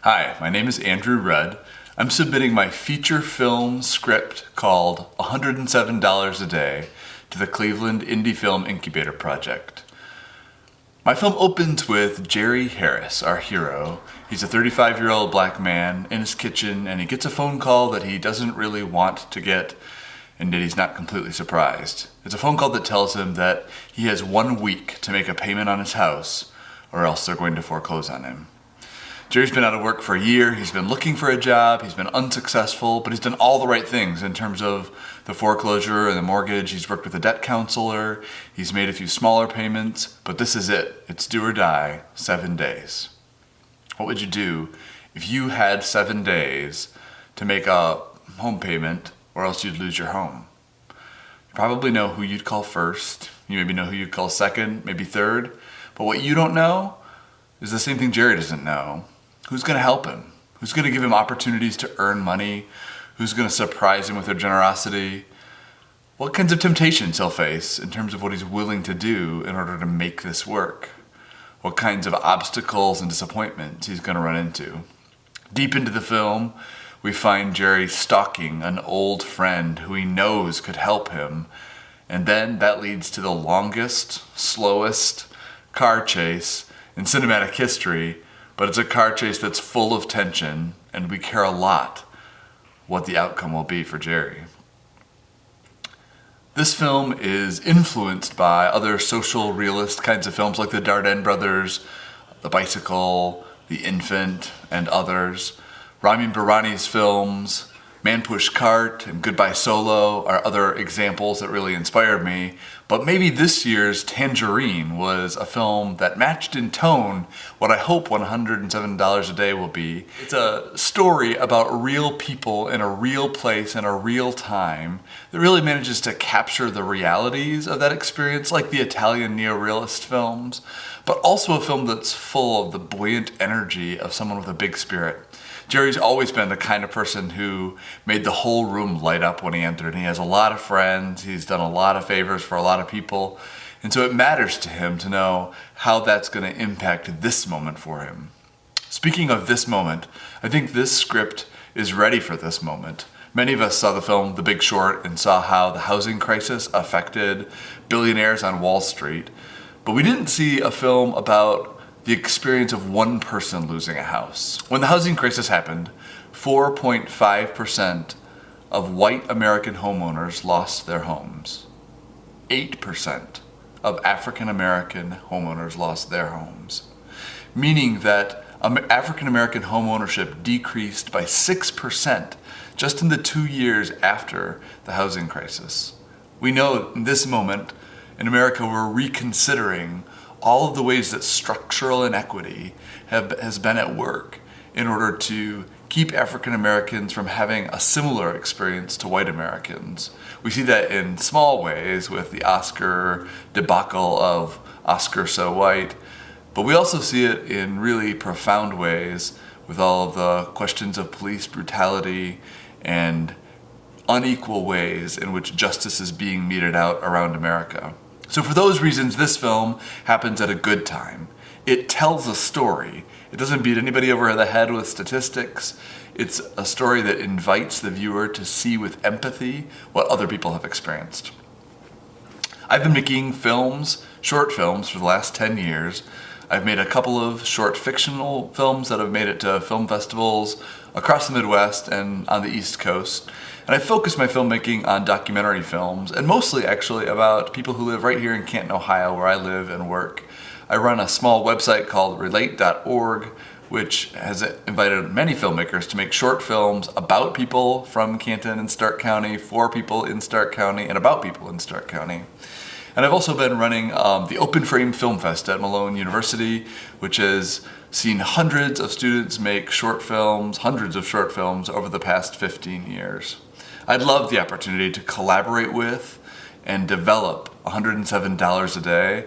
Hi, my name is Andrew Rudd. I'm submitting my feature film script called $107 a Day to the Cleveland Indie Film Incubator Project. My film opens with Jerry Harris, our hero. He's a 35-year-old black man in his kitchen, and he gets a phone call that he doesn't really want to get, and that he's not completely surprised. It's a phone call that tells him that he has 1 week to make a payment on his house, or else they're going to foreclose on him. Jerry's been out of work for a year. He's been looking for a job. He's been unsuccessful, but he's done all the right things in terms of the foreclosure and the mortgage. He's worked with a debt counselor. He's made a few smaller payments, but this is it. It's do or die, 7 days. What would you do if you had 7 days to make a home payment, or else you'd lose your home? You probably know who you'd call first. You maybe know who you'd call second, maybe third. But what you don't know is the same thing Jerry doesn't know. Who's going to help him? Who's going to give him opportunities to earn money? Who's going to surprise him with their generosity? What kinds of temptations he'll face in terms of what he's willing to do in order to make this work? What kinds of obstacles and disappointments he's going to run into? Deep into the film, we find Jerry stalking an old friend who he knows could help him, and then that leads to the longest, slowest car chase in cinematic history. But it's a car chase that's full of tension, and we care a lot what the outcome will be for Jerry. This film is influenced by other social realist kinds of films like the Dardenne Brothers, The Bicycle, The Infant, and others. Ramin Bahrani's films, Man Push Cart and Goodbye Solo are other examples that really inspired me. But maybe this year's Tangerine was a film that matched in tone what I hope $107 a Day will be. It's a story about real people in a real place in a real time that really manages to capture the realities of that experience, like the Italian neorealist films, but also a film that's full of the buoyant energy of someone with a big spirit. Jerry's always been the kind of person who made the whole room light up when he entered. He has a lot of friends, he's done a lot of favors for a lot of people, and so it matters to him to know how that's going to impact this moment for him. Speaking of this moment, I think this script is ready for this moment. Many of us saw the film The Big Short and saw how the housing crisis affected billionaires on Wall Street, but we didn't see a film about the experience of one person losing a house. When the housing crisis happened, 4.5% of white American homeowners lost their homes. 8% of African American homeowners lost their homes, meaning that African American home ownership decreased by 6% just in the 2 years after the housing crisis. We know in this moment in America we're reconsidering all of the ways that structural inequity has been at work in order to keep African Americans from having a similar experience to white Americans. We see that in small ways with the Oscar debacle of Oscar So White, but we also see it in really profound ways with all of the questions of police brutality and unequal ways in which justice is being meted out around America. So for those reasons, this film happens at a good time. It tells a story. It doesn't beat anybody over the head with statistics. It's a story that invites the viewer to see with empathy what other people have experienced. I've been making films, short films, for the last 10 years. I've made a couple of short fictional films that have made it to film festivals across the Midwest and on the East Coast. And I focus my filmmaking on documentary films, and mostly actually about people who live right here in Canton, Ohio, where I live and work. I run a small website called relate.org, which has invited many filmmakers to make short films about people from Canton and Stark County, for people in Stark County, and about people in Stark County. And I've also been running the Open Frame Film Fest at Malone University, which has seen hundreds of students make short films, hundreds of short films over the past 15 years. I'd love the opportunity to collaborate with and develop $107 a day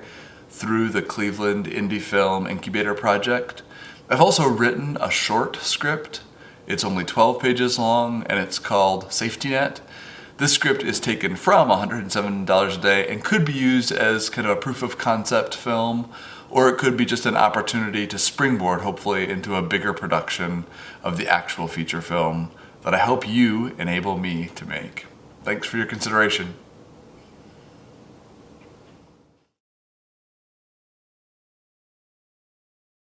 through the Cleveland Indie Film Incubator Project. I've also written a short script. It's only 12 pages long, and it's called Safety Net. This script is taken from $107 a Day and could be used as kind of a proof of concept film or it could be just an opportunity to springboard, hopefully, into a bigger production of the actual feature film that I hope you enable me to make. Thanks for your consideration.